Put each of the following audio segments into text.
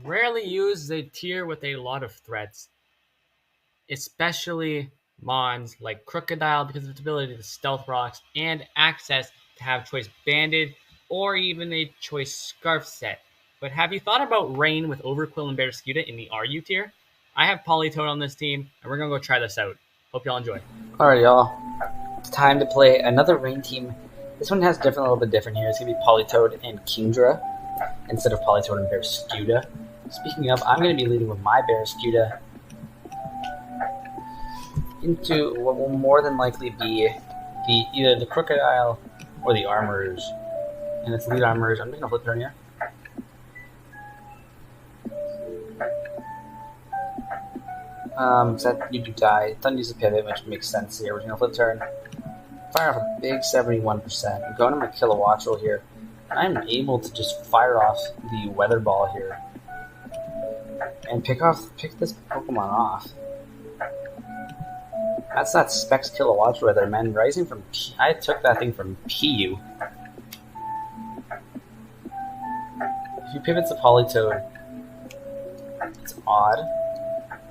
Rarely used a tier with a lot of threats, especially mons like Crocodile because of its ability to stealth rocks and access to have choice banded or even a choice scarf set. But have you thought about Rain with Overquill and Barraskewda in the RU tier? I have Polytoad on this team, and we're gonna go try this out. Hope y'all enjoy. Alright, y'all. It's time to play another rain team. This one has a little bit different here. It's gonna be Polytoad and Kingdra instead of Polytoad and Barraskewda. Speaking of, I'm gonna be leading with my Barraskewda into what will more than likely be either the Crocodile or the Armorers. And it's lead Armorers. I'm just gonna flip turn here. That you do die. Doesn't use a pivot, which makes sense here. We're gonna flip turn. Fire off a big 71%. I'm going to my Kilowattrel here. I'm able to just fire off the Weather Ball here. And pick this Pokemon off. That's that Specs Kilowattrel right there, man. Rising from I took that thing from PU. If you pivot to Polytoad, it's odd.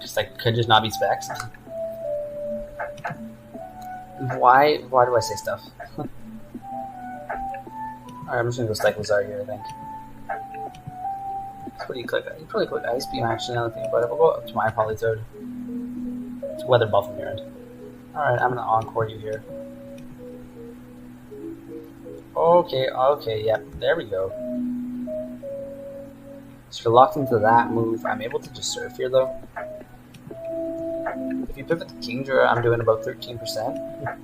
Just like could just not be Specs. Why do I say stuff? Alright, I'm just gonna go Cyclizar here, I think. What do you click? You probably click Ice Beam actually, now that I think about it. We'll go up to my Polytoad. It's Weather Ball from your end. Alright, I'm gonna Encore you here. Okay, yep, there we go. So you're locked into that move. I'm able to just Surf here though. If you pivot to Kingdra, I'm doing about 13%.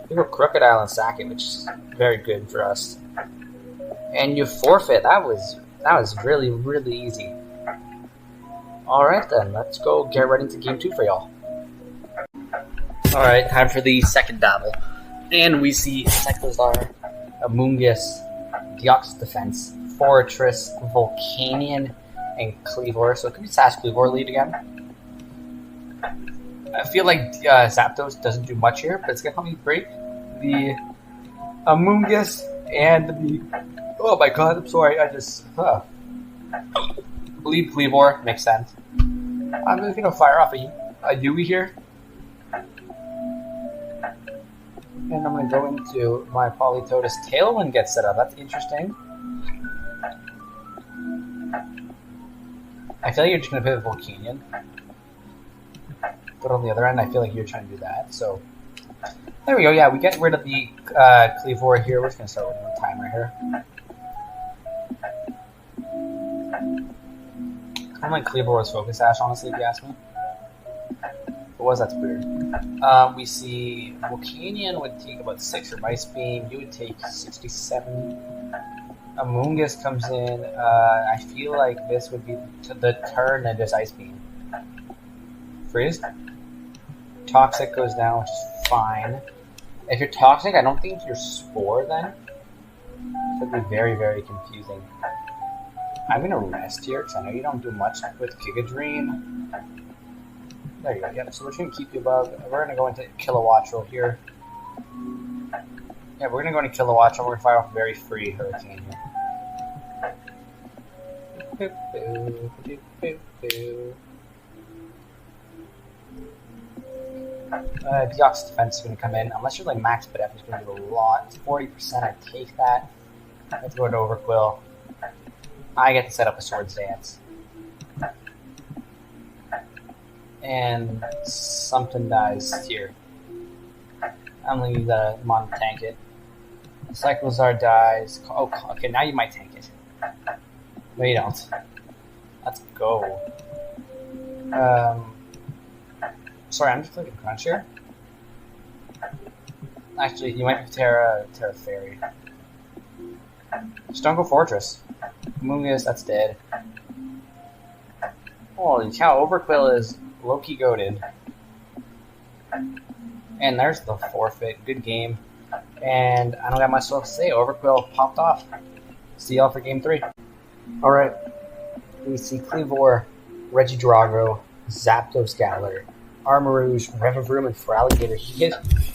You go Crocodile and sack it, which is very good for us. And you forfeit. That was really, really easy. Alright then, let's go get right into game 2 for y'all. Alright, time for the second battle. And we see Cyclizar, Amoonguss, Deoxys Defense, Fortress, Volcanion, and Cleavor. So it could be Sash Cleavor lead again. I feel like Zapdos doesn't do much here, but it's going to help me break the Amoonguss and the... Oh my god, I'm sorry, I just... Lead Cleavor, makes sense. I'm just going to fire off a Yui here. And I'm going to go into my Polytoad as Tailwind gets set up. That's interesting. I feel like you're just going to pivot Volcanion. But on the other end, I feel like you're trying to do that. So there we go. Yeah, we get rid of the Cleavor here. We're just gonna start with one timer here. I don't like Cleavor's Focus Sash, honestly, if you ask me. If it was, that's weird. We see Volcanion would take about 6 from Ice Beam. You would take 67. Amoonguss comes in. I feel like this would be the turn and just Ice Beam. Freeze. Toxic goes down, which is fine. If you're Toxic, I don't think you're Spore then. It could be very, very confusing. I'm going to rest here, because I know you don't do much with Giga Dream. There you go, yeah, so we're just going to keep you above. We're going to go into Kilowattrel here. Yeah, we're going to go into Kilowattrel. We're going to fire off a very free Hurricane here. Boop, boop, boop, boop. Deoxys Defense is going to come in. Unless you're like max BDF, it's going to do a lot. 40%, I take that. Let's go to Overquill. I get to set up a Swords Dance. And something dies here. I'm going to use a Mon to tank it. Cyclizar dies. Oh, okay, now you might tank it. No, you don't. Let's go. Sorry, I'm just clicking Crunch here. Actually, you might be Terra Fairy. Just don't go Fortress. Amoonguss, that's dead. Holy cow, Overquill is low-key goated. And there's the forfeit. Good game. And I don't got much else to say. Overquill popped off. See y'all for game 3. Alright. We see Cleavor, Regidrago, Zapdos Galar, Armarouge, Revavroom, and Feraligatr.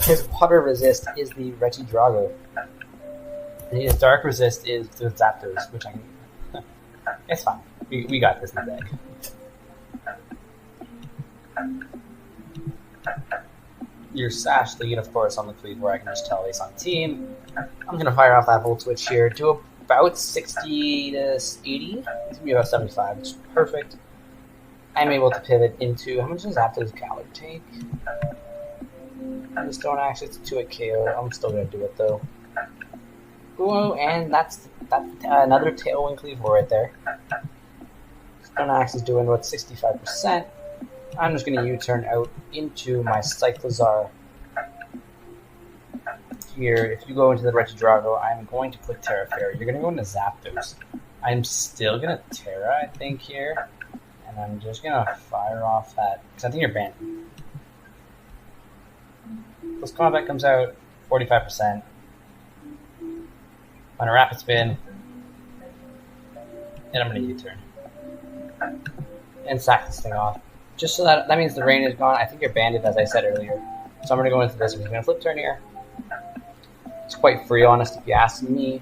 His water resist is the Regidrago. And his dark resist is the Zapdos, which it's fine. We got this in the bag. Your Sash lead, of course, on the Cleave, where I can just tell he's on team. I'm going to fire off that Volt Switch here. Do about 60 to 80. It's going to be about 75, which is perfect. I'm able to pivot into... How much does Zapdos Galar take? I just don't actually... It's 2 at KO. I'm still going to do it, though. Ooh, and that's another Tailwind Cleave right there. Stoneaxe is doing about 65%. I'm just going to U-turn out into my Cyclizar. Here, if you go into the Regidrago, I'm going to click Terra Fairy. You're going to go into Zapdos. I'm still going to Terra, I think, here. And I'm just going to fire off that, because I think you're banned. Plus Combat comes out, 45%. On a Rapid Spin. And I'm going to U-turn. And sack this thing off. Just so that means the rain is gone. I think you're banded, as I said earlier. So I'm going to go into this. I'm going to flip turn here. It's quite free, honest, if you ask me.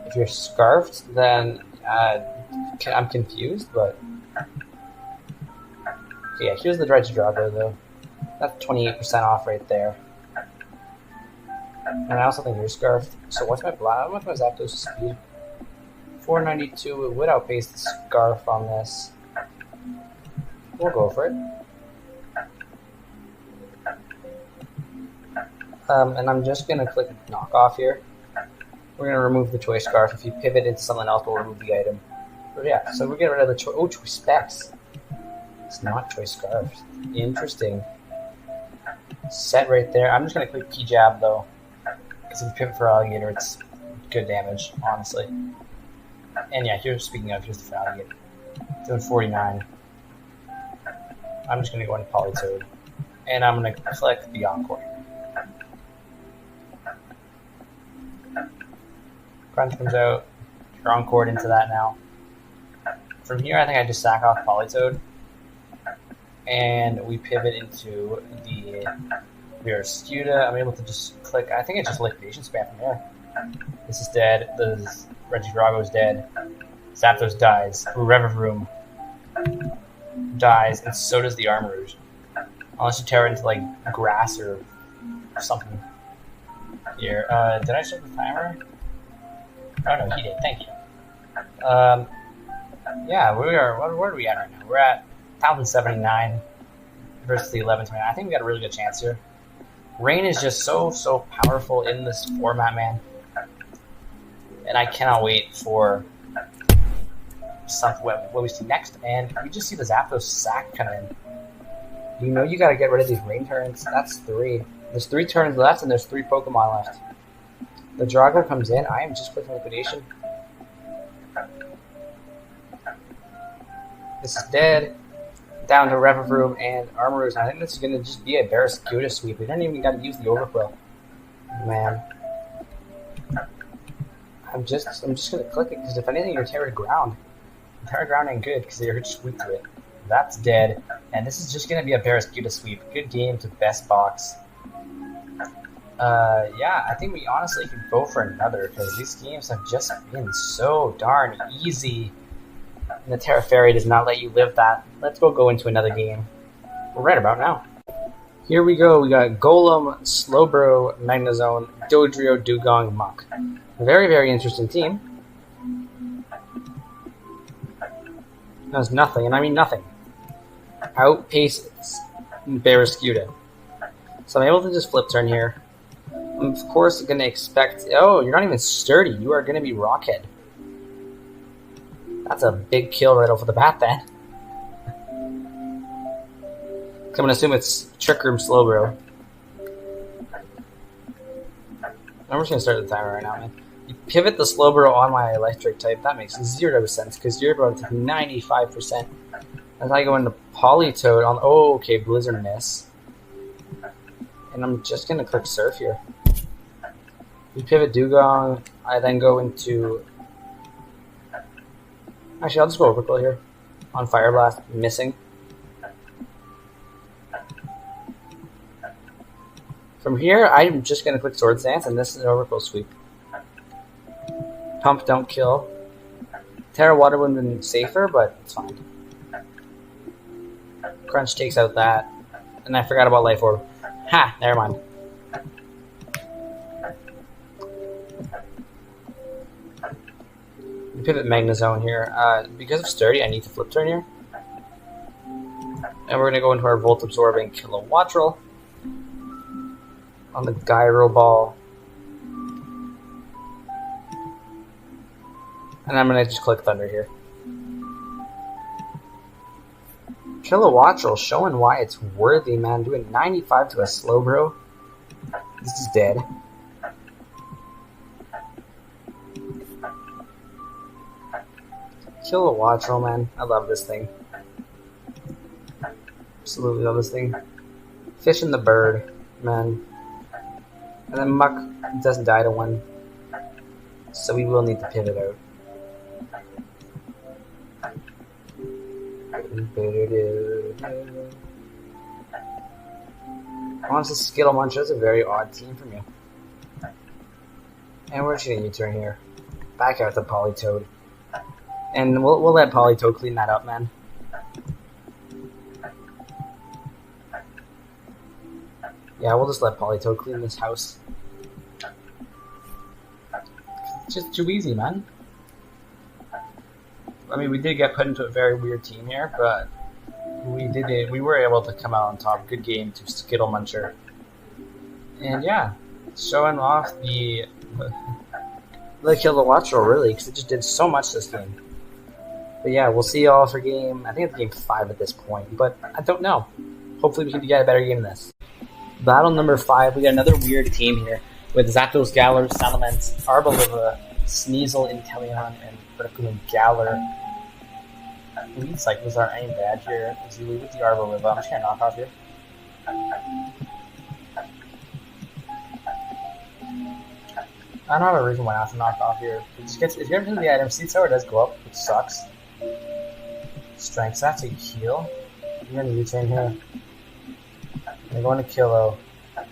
If you're scarfed, then I'm confused, but... Okay, yeah, here's the Regidrago, though. That's 28% off right there. And I also think you're scarfed. So what's my Zapdos speed? 492. It would outpace the scarf on this. We'll go for it. And I'm just going to click knock off here. We're going to remove the Choice Scarf. If you pivot into something else, we'll remove the item. But yeah, so we get rid of the Choice Specs. It's not Choice Scarves. Interesting. Set right there. I'm just going to click P-Jab, though. Because if you pivot for Alligator, it's good damage, honestly. And yeah, speaking of, here's the Alligator. Doing 49. I'm just going to go into Politoed. And I'm going to click the Encore. Crunch comes out. You're Encored into that now. From here, I think I just sack off Politoed. And we pivot into the Barraskewda. I'm able to just click. I think it's just liquidation spam from here. This is dead. The Regidrago is dead. Zapdos dies. Revavroom dies, and so does the Armarouge. Unless you tear into like grass or something. Here, did I start the timer? Oh no, he did. Thank you. Yeah, where are we at right now? We're at 1079 versus the 1129. I think we got a really good chance here. Rain is just so powerful in this format, man. And I cannot wait for what we see next. And we just see the Zapdos sack come in. You know you gotta get rid of these rain turns. That's 3. There's 3 turns left, and there's 3 Pokemon left. The Drago comes in. I am just clicking liquidation. This is dead. Down to Revavroom and Armarouge. I think this is going to just be a Barraskewda sweep. We don't even got to use the Overquill. Man. I'm just going to click it, because if anything, you're Terra Ground. Terra Ground ain't good, because you're just weak to it. That's dead. And this is just going to be a Barraskewda sweep. Good game to best box. Yeah, I think we honestly could go for another, because these games have just been so darn easy. And the Terra Fairy does not let you live that. Let's go into another game. We're right about now. Here we go. We got Golem, Slowbro, Magnezone, Dodrio, Dugong, Muk. Very, very interesting team. Does nothing, and I mean nothing. Outpaces Barraskewda. So I'm able to just flip turn here. I'm of course going to expect... Oh, you're not even sturdy. You are going to be Rockhead. That's a big kill right off the bat, then. I'm going to assume it's Trick Room Slowbro. I'm just going to start the timer right now, man. You pivot the Slowbro on my electric type. That makes 0 sense, because you're about to take 95%. As I go into Politoed on... Oh, okay, Blizzard Miss. And I'm just going to click Surf here. You pivot Dugong. I then go into... Actually, I'll just go Overquill here. On Fire Blast, missing. From here, I'm just going to click Swords Dance, and this is an Overquill sweep. Pump, don't kill. Terra Water would have been safer, but it's fine. Crunch takes out that. And I forgot about Life Orb. Ha! Never mind. Pivot Magnezone here. Because of Sturdy, I need to flip turn here. And we're going to go into our Volt Absorbing Kilowattrel on the Gyro Ball. And I'm going to just click Thunder here. Kilowattrel showing why it's worthy, man. Doing 95 to a Slowbro. This is dead. Kilowattrel, man. I love this thing. Absolutely love this thing. Fishing the bird, man. And then Muck doesn't die to one. So we will need to pivot out. Honestly, Skittle Muncher is a very odd team from you. And we're just gonna U-turn here. Back out the Politoed. And we'll let Politoed clean that up, man. Yeah, we'll just let Politoed clean this house. It's just too easy, man. I mean, we did get put into a very weird team here, but we were able to come out on top. Good game to Skittle Muncher. And yeah, showing off the Kilowattrel, really, because it just did so much this game. But yeah, we'll see y'all for game, I think it's game 5 at this point, but I don't know. Hopefully we can get a better game than this. Battle number 5, we got another weird team here with Zapdos, Galar, Salamence, Arboliva, Sneasel, Inteleon, and Perkun Galar. Lead cycles aren't any bad here. As you lead with the Arboliva, I'm just gonna knock off here. I don't have a reason why not to knock off here. It just gets, if you're into the item, Seed Sour does go up, which sucks. Strength, so that's a heal. I'm gonna U-turn here. I'm going to Kilo. I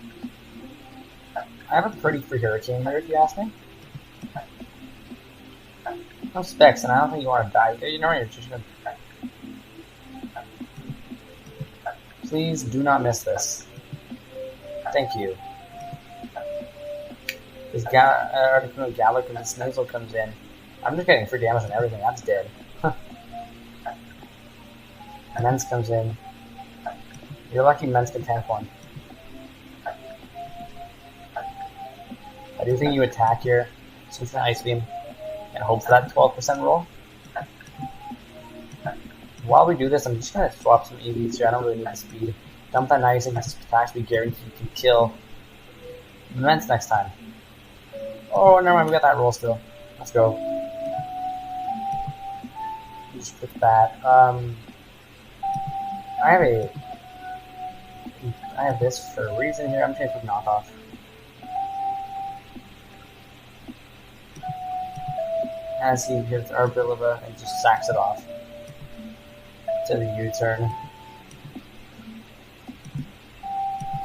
have a pretty free Hurricane here, if you ask me. No specs, and I don't think you want to die. You know, you're just gonna. Please do not miss this. Thank you. This Galar and the Sneasel comes in. I'm just getting free damage on everything. That's dead. Mence comes in. You're lucky Mence can tank one. I do think you attack here, switch an Ice Beam, and hope for that 12% roll. While we do this, I'm just going to swap some EVs here. I don't really need the speed. Dump that Ice and attacks be guaranteed to kill Mence next time. Oh, never mind, we got that roll still. Let's go. Just with that. I have this for a reason here. I'm just gonna put knockoff. As he hits Arboliva and just sacks it off to the U-turn.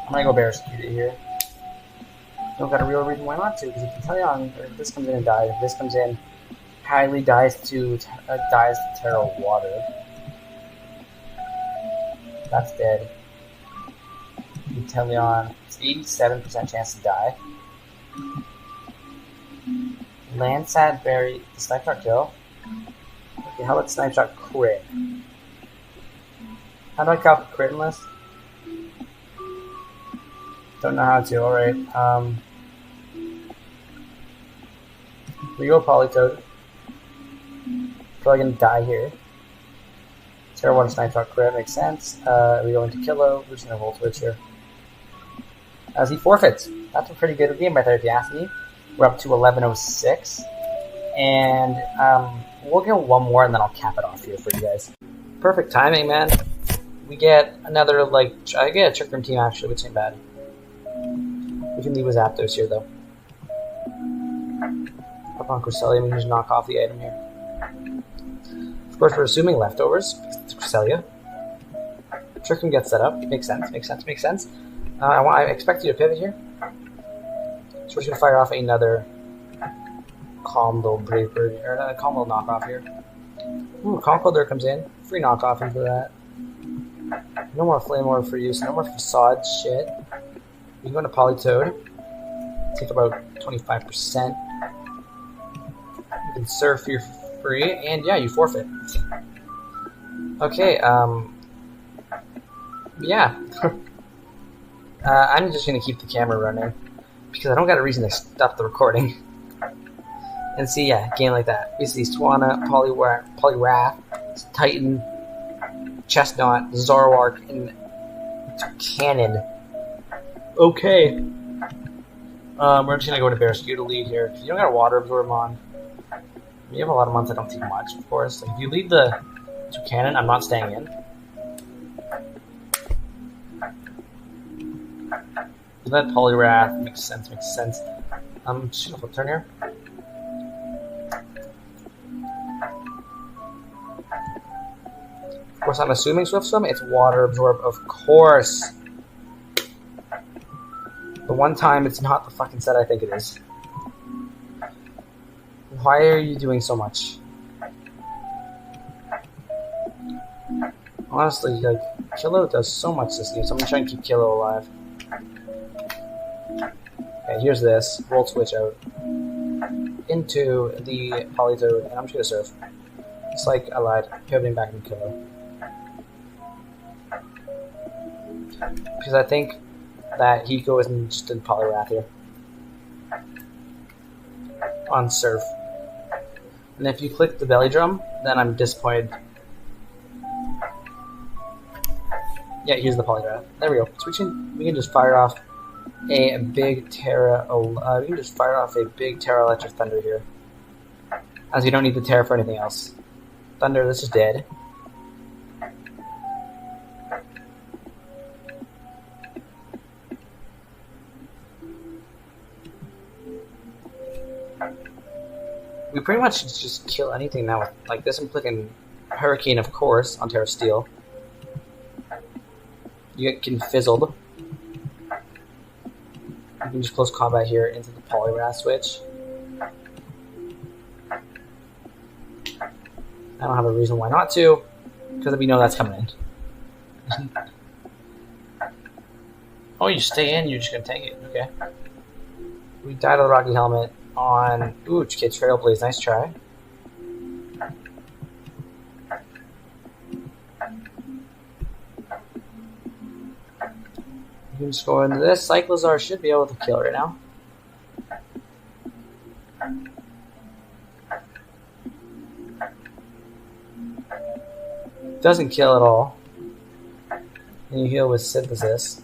I'm gonna go Barraskewda here. Don't got a real reason why not to, because if you tell you on this comes in and dies, if this comes in, Kylie dies to Terra Water. That's dead. Inteleon, it's 87% chance to die. Landsat Berry, the Snipe Shot kill. Okay, how about Snipe Shot crit? How do I copy crit in this? Don't know how to, alright. We go Politoed. Probably gonna die here. Terra Water Snipe Shot crit makes sense. We go into Kilo, we're just gonna Volt Switch here. As he forfeits. That's a pretty good game right there if you ask me. We're up to 11:06. And we'll get one more and then I'll cap it off here for you guys. Perfect timing, man. We get another, I get a Trick Room team actually, which ain't bad. We can leave with Zapdos here though. Up on Cresselia, we can just knock off the item here. Of course, we're assuming leftovers, because it's Cresselia. Trick Room gets set up. Makes sense, makes sense, makes sense. I expect you to pivot here. So we're just going to fire off another calm little brave bird, or a calm little knockoff here. Ooh, Conqueror comes in. Free knockoff into that. No more Flame Orb for use. No more Facade shit. You can go into Polytoad. Take about 25%. You can surf for your free, and yeah, you forfeit. Okay, yeah. I'm just gonna keep the camera running because I don't got a reason to stop the recording. And see, yeah, game like that. We see Swanna, Poliwrath, Titan, Chestnut, Zoroark, and Cannon. Okay. We're just gonna go to Barraskewda lead here. You don't got a Water Absorb on. You have a lot of months that don't take much, of course. Like if you lead the Cannon, I'm not staying in. That Poliwrath makes sense. I'm just gonna flip turn here. Of course, I'm assuming Swift Swim. It's Water Absorb, of course. The one time it's not the fucking set I think it is. Why are you doing so much? Honestly, like, Kilo does so much this game, so I'm gonna try and keep Kilo alive. Okay, here's this. Volt Switch out. Into the Polytoad, and I'm just gonna surf. It's like I lied. Pivoting back into Kilo. Because I think that he goes and just did Poliwrath here. On surf. And if you click the belly drum, then I'm disappointed. Yeah, here's the Poliwrath. There we go. So we can just fire off a big Terra. We can just fire off a big Terra Electric Thunder here, as we don't need the Terra for anything else. Thunder, this is dead. We pretty much just kill anything now with like this. I'm clicking Hurricane, of course, on Terra Steel. You get getting fizzled. You can just close combat here into the Poliwrath switch. I don't have a reason why not to, because we know that's coming in. Oh, you stay in, you're just gonna tank it. Okay. We died of the Rocky Helmet on. Ooh, okay, Trailblaze, nice try. You can just go into this. Cyclozar should be able to kill right now. Doesn't kill at all. And you heal with Synthesis.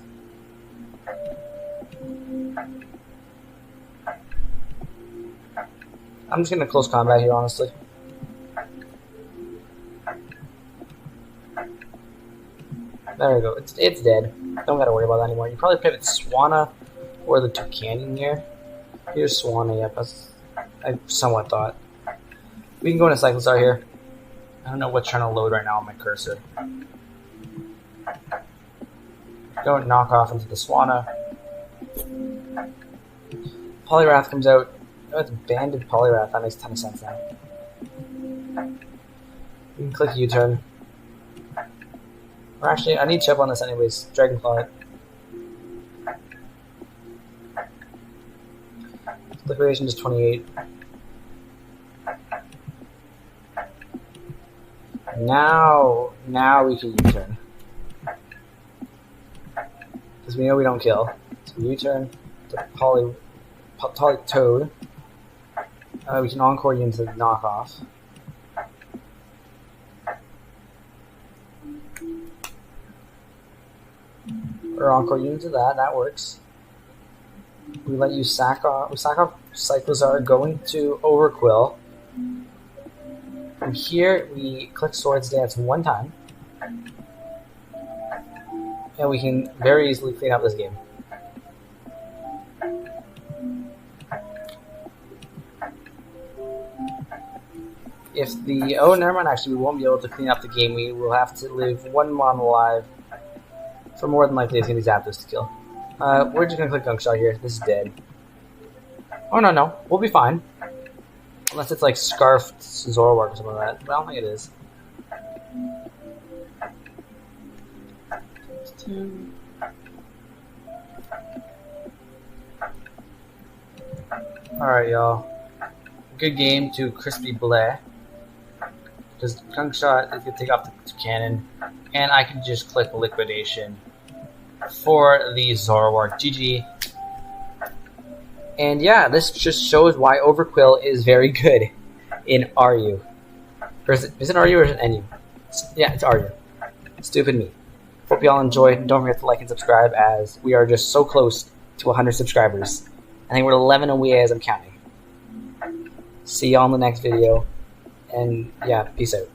I'm just gonna close combat here, honestly. There we go. It's dead. Don't gotta worry about that anymore. You probably pivot Swanna or the Toucannon here. Here's Swanna, yep, as I somewhat thought. We can go into Cyclozar here. I don't know what's trying to load right now on my cursor. Go and knock off into the Swanna. Poliwrath comes out. Oh, it's banded Poliwrath. That makes a ton of sense now. You can click U-turn. Or actually, I need chip on this anyways. Dragonfly. Liquidation is 28. Now we can U-turn. Because we know we don't kill. So U-turn to Polytoad. We can encore you into the knockoff. Or encore you into that works. We let you sack off Cyclozar, going to Overquill. From here, we click Swords Dance one time. And we can very easily clean up this game. If the... Oh, never mind, actually, we won't be able to clean up the game. We will have to leave one mon alive. For more than likely, it's going to be Zapdos to kill. We're just going to click Gunk Shot here. This is dead. Oh, no. We'll be fine. Unless it's like Scarfed Zoroark or something like that. But I don't think it is. Alright, y'all. Good game to Crispy Bleh. Because Gunk Shot is going to take off the cannon. And I can just click Liquidation for the Zoroark. GG. And yeah, this just shows why Overquill is very good in RU. Or is it RU or is it NU? Yeah, it's RU. Stupid me. Hope y'all enjoyed. Don't forget to like and subscribe as we are just so close to 100 subscribers. I think we're 11 away as I'm counting. See y'all in the next video. And yeah, peace out.